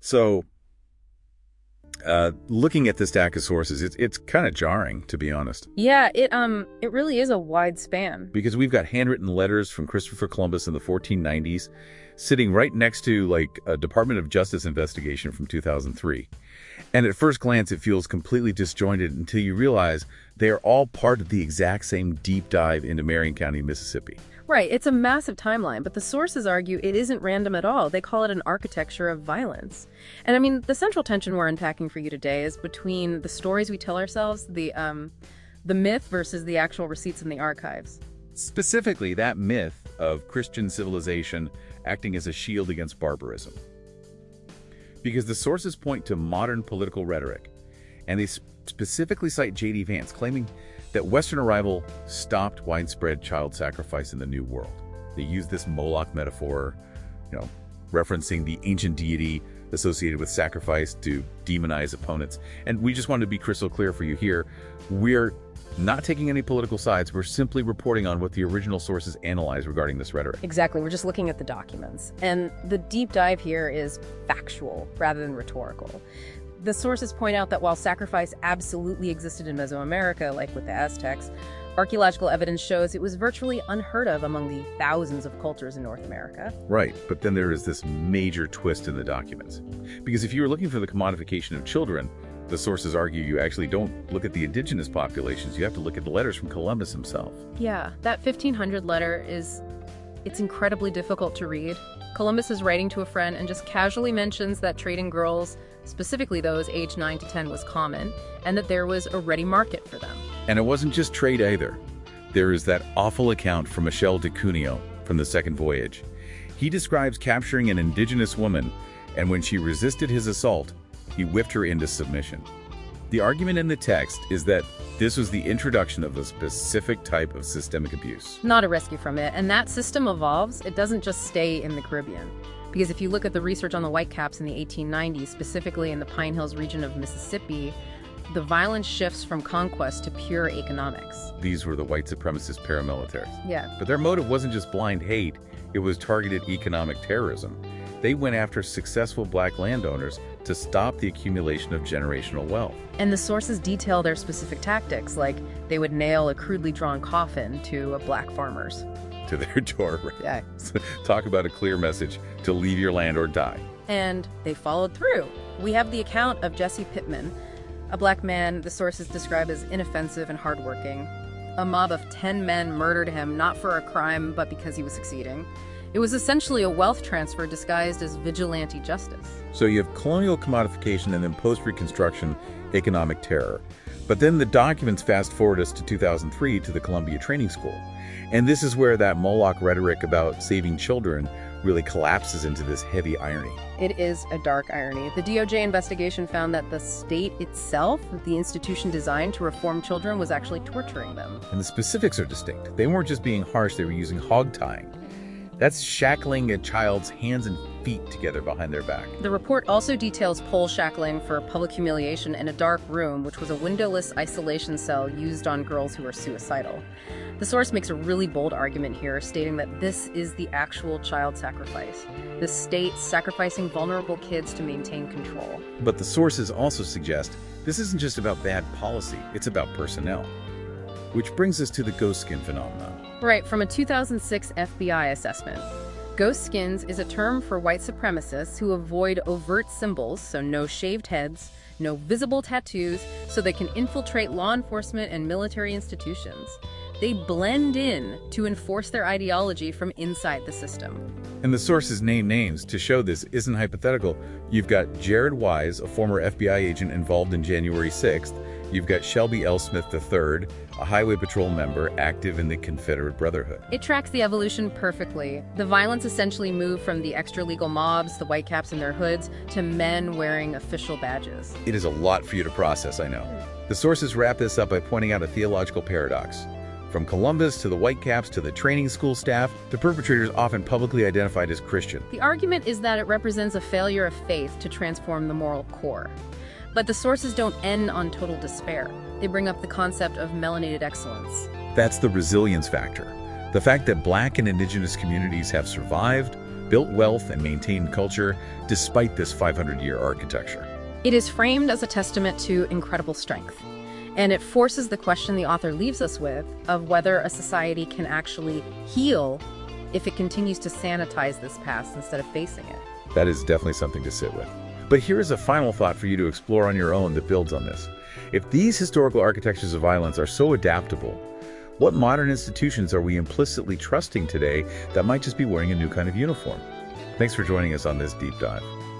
So, looking at the stack of sources, it's kind of jarring, to be honest, Yeah, it really is a wide span. because we've got handwritten letters from Christopher Columbus in the 1490s sitting right next to like a Department of Justice investigation from 2003. And at first glance, it feels completely disjointed until you realize they are all part of the exact same deep dive into Marion County, Mississippi. Right, it's a massive timeline, but the sources argue it isn't random at all. They call it an architecture of violence. And I mean, the central tension we're unpacking for you today is between the stories we tell ourselves, the myth versus the actual receipts in the archives. Specifically, that myth of Christian civilization acting as a shield against barbarism. Because the sources point to modern political rhetoric, and they specifically cite J.D. Vance, claiming that Western arrival stopped widespread child sacrifice in the New World. They use this Moloch metaphor, referencing the ancient deity associated with sacrifice to demonize opponents. And we just wanted to be crystal clear for you here. We're not taking any political sides. We're simply reporting on what the original sources analyze regarding this rhetoric. Exactly, we're just looking at the documents. And the deep dive here is factual rather than rhetorical. The sources point out that while sacrifice absolutely existed in Mesoamerica, like with the Aztecs, archaeological evidence shows it was virtually unheard of among the thousands of cultures in North America. Right, but then there is this major twist in the documents. Because if you were looking for the commodification of children, the sources argue you actually don't look at the indigenous populations, you have to look at the letters from Columbus himself. Yeah, that 1500 letter it's incredibly difficult to read. Columbus is writing to a friend and just casually mentions that trading girls, specifically those aged 9 to 10, was common, and that there was a ready market for them. And it wasn't just trade either. There is that awful account from Michel de Cuneo from the Second Voyage. He describes capturing an indigenous woman, and when she resisted his assault, he whipped her into submission. The argument in the text is that this was the introduction of a specific type of systemic abuse. Not a rescue from it, and that system evolves. It doesn't just stay in the Caribbean. Because if you look at the research on the Whitecaps in the 1890s, specifically in the Pine Hills region of Mississippi, the violence shifts from conquest to pure economics. These were the white supremacist paramilitaries. Yeah. But their motive wasn't just blind hate, it was targeted economic terrorism. They went after successful black landowners to stop the accumulation of generational wealth. And the sources detail their specific tactics, like they would nail a crudely drawn coffin to a black farmer's. To their door. Yeah. Talk about a clear message to leave your land or die. And they followed through. We have the account of Jesse Pittman, a black man the sources describe as inoffensive and hardworking. A mob of 10 men murdered him, not for a crime, but because he was succeeding. It was essentially a wealth transfer disguised as vigilante justice. So you have colonial commodification and then post-Reconstruction economic terror. But then the documents fast forward us to 2003 to the Columbia Training School. And this is where that Moloch rhetoric about saving children really collapses into this heavy irony. It is a dark irony. The DOJ investigation found that the state itself, the institution designed to reform children, was actually torturing them. And the specifics are distinct. They weren't just being harsh, they were using hog tying. That's shackling a child's hands and feet together behind their back. The report also details pole shackling for public humiliation in a dark room, which was a windowless isolation cell used on girls who were suicidal. The source makes a really bold argument here, stating that this is the actual child sacrifice, the state sacrificing vulnerable kids to maintain control. But the sources also suggest this isn't just about bad policy, it's about personnel. Which brings us to the ghost skin phenomenon. Right, from a 2006 FBI assessment. Ghost skins is a term for white supremacists who avoid overt symbols, so no shaved heads, no visible tattoos, so they can infiltrate law enforcement and military institutions. They blend in to enforce their ideology from inside the system. And the sources name names to show this isn't hypothetical. You've got Jared Wise, a former FBI agent involved in January 6th. You've got Shelby L. Smith III, a Highway Patrol member active in the Confederate Brotherhood. It tracks the evolution perfectly. The violence essentially moved from the extra-legal mobs, the Whitecaps in their hoods, to men wearing official badges. It is a lot for you to process, I know. The sources wrap this up by pointing out a theological paradox. From Columbus to the Whitecaps to the training school staff, the perpetrators often publicly identified as Christian. The argument is that it represents a failure of faith to transform the moral core. But the sources don't end on total despair. They bring up the concept of melanated excellence. That's the resilience factor. The fact that Black and Indigenous communities have survived, built wealth and maintained culture despite this 500-year architecture. It is framed as a testament to incredible strength, and it forces the question the author leaves us with of whether a society can actually heal if it continues to sanitize this past instead of facing it. That is definitely something to sit with. But here is a final thought for you to explore on your own that builds on this. If these historical architectures of violence are so adaptable, what modern institutions are we implicitly trusting today that might just be wearing a new kind of uniform? Thanks for joining us on this deep dive.